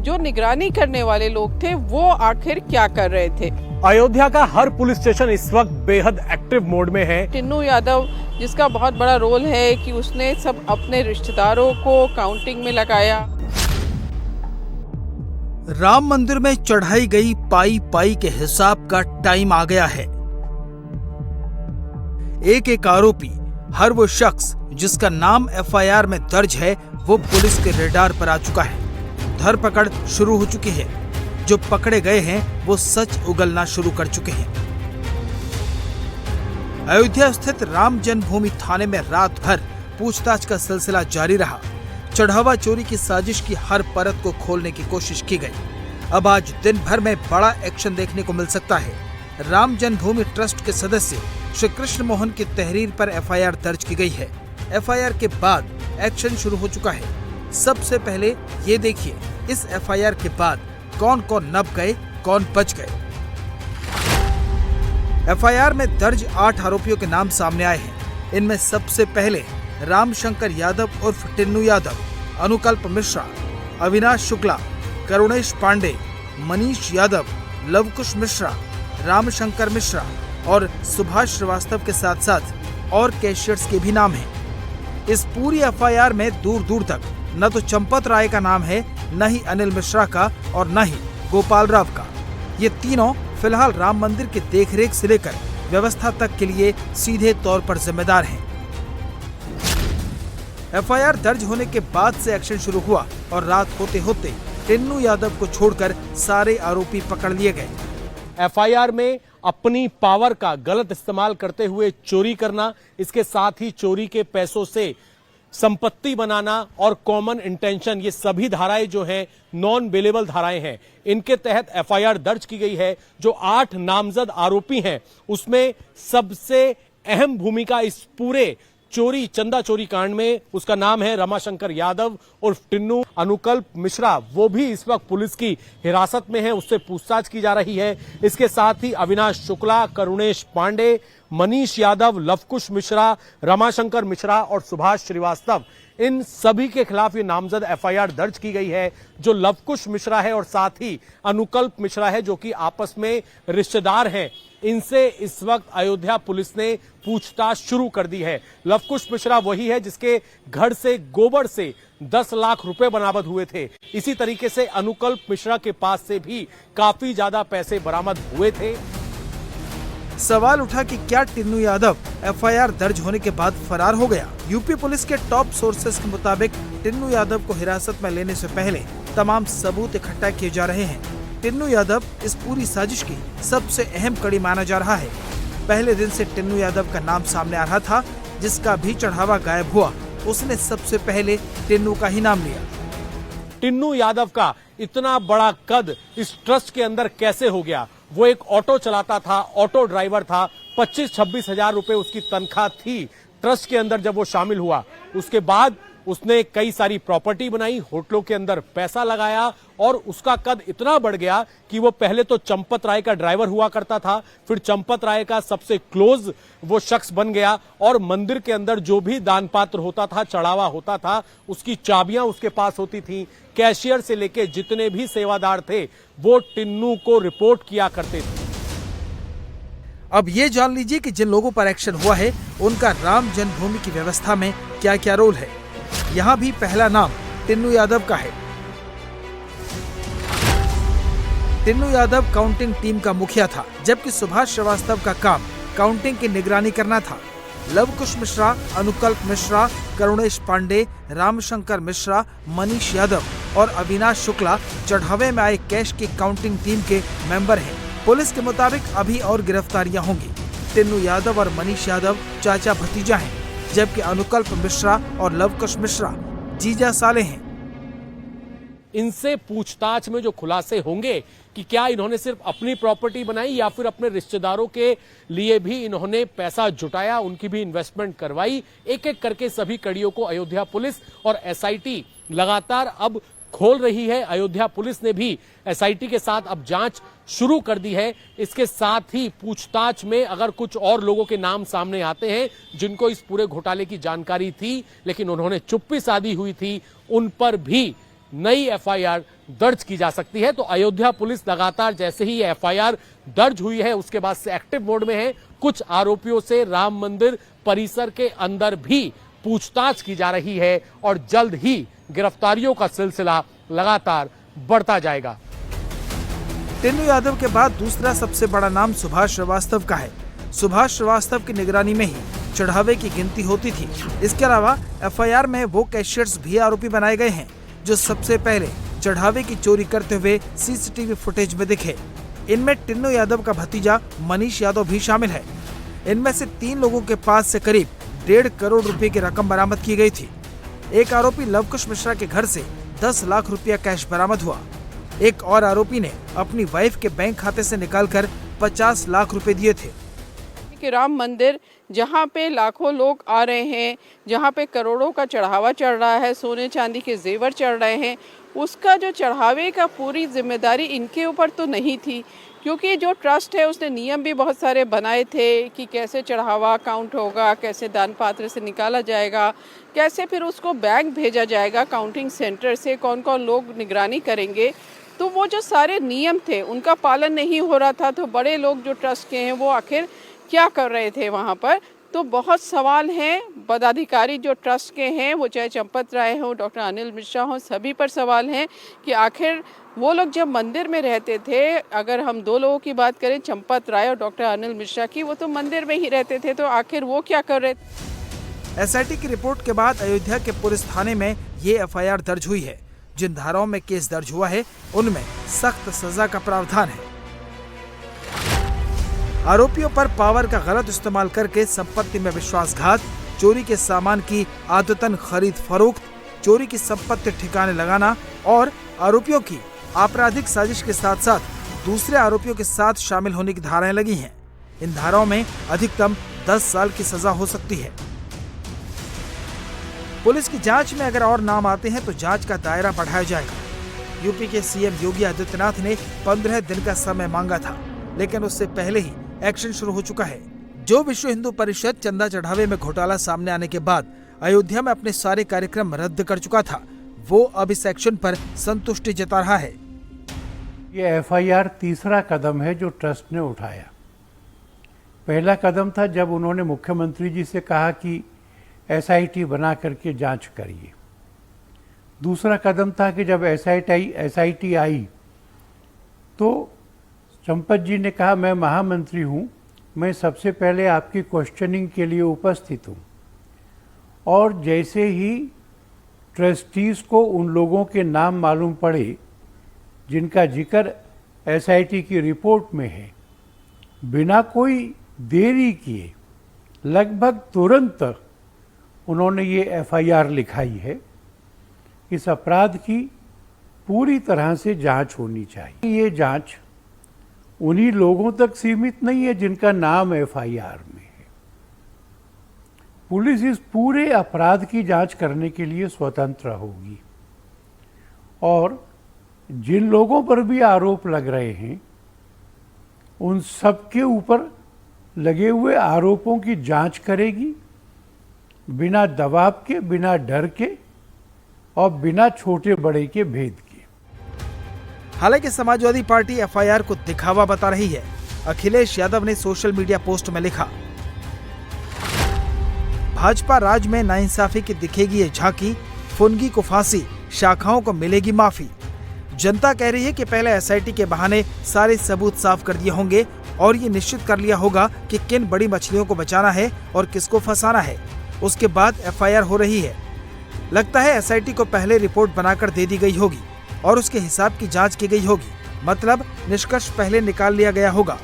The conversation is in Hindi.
जो निगरानी करने वाले लोग थे वो आखिर क्या कर रहे थे। अयोध्या का हर पुलिस स्टेशन इस वक्त बेहद एक्टिव मोड में है। टिन्नू यादव, जिसका बहुत बड़ा रोल है कि उसने सब अपने रिश्तेदारों को काउंटिंग में लगाया। राम मंदिर में चढ़ाई गई पाई पाई के हिसाब का टाइम आ गया है। एक एक आरोपी, हर वो शख्स जिसका नाम एफआईआर में दर्ज है, वो पुलिस के रेडार पर आ चुका है। धरपकड़ शुरू हो चुकी है। जो पकड़े गए हैं वो सच उगलना शुरू कर चुके हैं। अयोध्या स्थित राम जन्मभूमि थाने में रात भर पूछताछ का सिलसिला जारी रहा। चढ़ावा चोरी की साजिश की हर परत को खोलने की कोशिश की गई। अब आज दिन भर में बड़ा एक्शन देखने को मिल सकता है। राम जन्मभूमि ट्रस्ट के सदस्य श्री कृष्ण मोहन की तहरीर पर एफआईआर दर्ज की गई है। एफआईआर के बाद एक्शन शुरू हो चुका है। सबसे पहले ये देखिए, इस एफआईआर के बाद कौन कौन नप गए, कौन बच गए। एफआईआर में दर्ज 8 आरोपियों के नाम सामने आए हैं। इनमें सबसे पहले रामशंकर यादव उर्फ टिन्नू यादव, अनुकल्प मिश्रा, अविनाश शुक्ला, करुणेश पांडे, मनीष यादव, लवकुश मिश्रा, रामशंकर मिश्रा और सुभाष श्रीवास्तव के साथ साथ और कैशियर्स के भी नाम हैं। इस पूरी एफआईआर में दूर दूर तक न तो चंपत राय का नाम है, न ही अनिल मिश्रा का और न ही गोपाल राव का। ये तीनों फिलहाल राम मंदिर की देखरेख से लेकर व्यवस्था तक के लिए सीधे तौर पर जिम्मेदार हैं। एफआईआर दर्ज होने के बाद से एक्शन शुरू हुआ और रात होते होते टिन्नू यादव को छोड़कर सारे आरोपी पकड़ लिए गए। एफआईआर में अपनी पावर का गलत इस्तेमाल करते हुए चोरी करना, इसके साथ ही चोरी के पैसों से संपत्ति बनाना और कॉमन इंटेंशन, ये सभी धाराएं जो हैं नॉन बेलेबल धाराएं हैं। इनके तहत एफआईआर दर्ज की गई है। जो 8 नामजद आरोपी हैं उसमें सबसे अहम भूमिका इस पूरे चोरी, चंदा चोरी कांड में उसका नाम है रमाशंकर यादव उर्फ टिन्नू। अनुकल्प मिश्रा, वो भी इस वक्त पुलिस की हिरासत में है, उससे पूछताछ की जा रही है। इसके साथ ही अविनाश शुक्ला, करुणेश पांडे, मनीष यादव, लवकुश मिश्रा, रमाशंकर मिश्रा और सुभाष श्रीवास्तव, इन सभी के खिलाफ ये नामजद एफआईआर दर्ज की गई है। जो लवकुश मिश्रा है और साथ ही अनुकल्प मिश्रा है, जो कि आपस में रिश्तेदार हैं, इनसे इस वक्त अयोध्या पुलिस ने पूछताछ शुरू कर दी है। लवकुश मिश्रा वही है जिसके घर से गोबर से 10 लाख रुपए बरामद हुए थे। इसी तरीके से अनुकल्प मिश्रा के पास से भी काफी ज्यादा पैसे बरामद हुए थे। सवाल उठा कि क्या टिन्नू यादव एफआईआर दर्ज होने के बाद फरार हो गया। यूपी पुलिस के टॉप सोर्सेस के मुताबिक टिन्नू यादव को हिरासत में लेने से पहले तमाम सबूत इकट्ठा किए जा रहे हैं। टिन्नू यादव इस पूरी साजिश की सबसे अहम कड़ी माना जा रहा है। पहले दिन से टिन्नू यादव का नाम सामने आ रहा था। जिसका भी चढ़ावा गायब हुआ, उसने सबसे पहले टिन्नू का ही नाम लिया। टिन्नू यादव का इतना बड़ा कद इस ट्रस्ट के अंदर कैसे हो गया? वो एक ऑटो चलाता था, ऑटो ड्राइवर था। 25-26 हजार रुपए उसकी तनख्वाह थी ट्रस्ट के अंदर जब वो शामिल हुआ। उसके बाद उसने कई सारी प्रॉपर्टी बनाई, होटलों के अंदर पैसा लगाया और उसका कद इतना बढ़ गया कि वो पहले तो चंपत राय का ड्राइवर हुआ करता था, फिर चंपत राय का सबसे क्लोज वो शख्स बन गया और मंदिर के अंदर जो भी दान पात्र होता था, चढ़ावा होता था, उसकी चाबियां उसके पास होती थी। कैशियर से लेके जितने भी सेवादार थे वो टिन्नू को रिपोर्ट किया करते थे। अब ये जान लीजिए कि जिन लोगों पर एक्शन हुआ है उनका राम जन्मभूमि की व्यवस्था में क्या क्या रोल है। यहाँ भी पहला नाम टिन्नू यादव का है। टिन्नू यादव काउंटिंग टीम का मुखिया था, जबकि सुभाष श्रीवास्तव का काम काउंटिंग की निगरानी करना था। लवकुश मिश्रा, अनुकल्प मिश्रा, करुणेश पांडे, रामशंकर मिश्रा, मनीष यादव और अविनाश शुक्ला चढ़ावे में आए कैश की काउंटिंग टीम के मेंबर हैं। पुलिस के मुताबिक अभी और गिरफ्तारियां होंगी। टिन्नू यादव और मनीष यादव चाचा भतीजा हैं, जबकि अनुकल्प मिश्रा और लवकुश मिश्रा जीजा साले हैं। इनसे पूछताछ में जो खुलासे होंगे कि क्या इन्होंने सिर्फ अपनी प्रॉपर्टी बनाई या फिर अपने रिश्तेदारों के लिए भी इन्होंने पैसा जुटाया, उनकी भी इन्वेस्टमेंट करवाई, एक एक करके सभी कड़ियों को अयोध्या पुलिस और एसआईटी लगातार अब खोल रही है। अयोध्या पुलिस ने भी एसआईटी के साथ अब जांच शुरू कर दी है। इसके साथ ही पूछताछ में अगर कुछ और लोगों के नाम सामने आते हैं जिनको इस पूरे घोटाले की जानकारी थी लेकिन उन्होंने चुप्पी साधी हुई थी, उन पर भी नई एफआईआर दर्ज की जा सकती है। तो अयोध्या पुलिस लगातार जैसे ही एफआईआर दर्ज हुई है उसके बाद से एक्टिव मोड में है। कुछ आरोपियों से राम मंदिर परिसर के अंदर भी पूछताछ की जा रही है और जल्द ही गिरफ्तारियों का सिलसिला लगातार बढ़ता जाएगा। टिन्नू यादव के बाद दूसरा सबसे बड़ा नाम सुभाष श्रीवास्तव का है। सुभाष श्रीवास्तव की निगरानी में ही चढ़ावे की गिनती होती थी। इसके अलावा एफआईआर में वो कैशियर्स भी आरोपी बनाए गए हैं जो सबसे पहले चढ़ावे की चोरी करते हुए सीसीटीवी फुटेज में दिखे। इनमें टिन्नू यादव का भतीजा मनीष यादव भी शामिल है। इनमें से 3 लोगों के पास से करीब 1.5 करोड़ रुपए की रकम बरामद की गई थी। एक आरोपी लवकुश मिश्रा के घर से 10 लाख रुपया कैश बरामद हुआ। एक और आरोपी ने अपनी वाइफ के बैंक खाते से निकालकर 50 लाख रुपए दिए थे। कि राम मंदिर जहाँ पे लाखों लोग आ रहे हैं, जहाँ पे करोड़ों का चढ़ावा चढ़ रहा है, सोने चांदी के जेवर चढ़ रहे हैं, उसका जो चढ़ावे का पूरी जिम्मेदारी इनके ऊपर तो नहीं थी, क्योंकि जो ट्रस्ट है उसने नियम भी बहुत सारे बनाए थे कि कैसे चढ़ावा काउंट होगा, कैसे दान पात्र से निकाला जाएगा, कैसे फिर उसको बैंक भेजा जाएगा काउंटिंग सेंटर से, कौन कौन लोग निगरानी करेंगे। तो वो जो सारे नियम थे उनका पालन नहीं हो रहा था। तो बड़े लोग जो ट्रस्ट के हैं वो आखिर क्या कर रहे थे वहाँ पर, तो बहुत सवाल हैं। पदाधिकारी जो ट्रस्ट के हैं, वो चाहे चंपत राय हो, डॉक्टर अनिल मिश्रा हो, सभी पर सवाल हैं कि आखिर वो लोग जब मंदिर में रहते थे, अगर हम 2 लोगों की बात करें, चंपत राय और डॉक्टर अनिल मिश्रा की, वो तो मंदिर में ही रहते थे, तो आखिर वो क्या कर रहे थे। एसआईटी की रिपोर्ट के बाद अयोध्या के पुलिस थाने में ये एफआईआर दर्ज हुई है। जिन धाराओं में केस दर्ज हुआ है उनमें सख्त सजा का प्रावधान है। आरोपियों पर पावर का गलत इस्तेमाल करके संपत्ति में विश्वासघात, चोरी के सामान की आदतन खरीद फरोख्त, चोरी की संपत्ति ठिकाने लगाना और आरोपियों की आपराधिक साजिश के साथ साथ दूसरे आरोपियों के साथ शामिल होने की धाराएं लगी हैं। इन धाराओं में अधिकतम 10 साल की सजा हो सकती है। पुलिस की जांच में अगर और नाम आते हैं तो जांच का दायरा बढ़ाया जाएगा। यूपी के सीएम योगी आदित्यनाथ ने 15 दिन का समय मांगा था, लेकिन उससे पहले ही एक्शन शुरू हो चुका है। जो विश्व हिंदू परिषद चंदा चढ़ावे में घोटाला सामने आने के बाद अयोध्या में अपने सारे कार्यक्रम रद्द कर चुका था, वो अब इस एक्शन पर संतुष्टि जता रहा है। ये एफआईआर तीसरा कदम है जो ट्रस्ट ने उठाया। पहला कदम था जब उन्होंने मुख्यमंत्री जी से कहा कि एसआईटी बना करके जांच करिए। दूसरा कदम था कि जब एसआईटी आई तो चंपत जी ने कहा मैं महामंत्री हूँ, मैं सबसे पहले आपकी क्वेश्चनिंग के लिए उपस्थित हूँ। और जैसे ही ट्रस्टीज़ को उन लोगों के नाम मालूम पड़े जिनका जिक्र एसआईटी की रिपोर्ट में है, बिना कोई देरी किए लगभग तुरंत उन्होंने ये एफआईआर लिखाई है। इस अपराध की पूरी तरह से जांच होनी चाहिए। ये जांच उन्हीं लोगों तक सीमित नहीं है जिनका नाम एफआईआर में है। पुलिस इस पूरे अपराध की जांच करने के लिए स्वतंत्र होगी और जिन लोगों पर भी आरोप लग रहे हैं उन सबके ऊपर लगे हुए आरोपों की जांच करेगी, बिना दबाव के, बिना डर के और बिना छोटे बड़े के भेद के। हालांकि समाजवादी पार्टी एफआईआर को दिखावा बता रही है। अखिलेश यादव ने सोशल मीडिया पोस्ट में लिखा, भाजपा राज में नाइंसाफी की दिखेगी ये झांकी, फुनगी को फांसी, शाखाओं को मिलेगी माफी। जनता कह रही है कि पहले एसआईटी के बहाने सारे सबूत साफ कर दिए होंगे और ये निश्चित कर लिया होगा कि किन बड़ी मछलियों को बचाना है और किसको फंसाना है। उसके बाद एफआईआर हो रही है। लगता है एसआईटी को पहले रिपोर्ट बनाकर दे दी गई होगी और उसके हिसाब की जांच की गई होगी, मतलब निष्कर्ष पहले निकाल लिया गया होगा।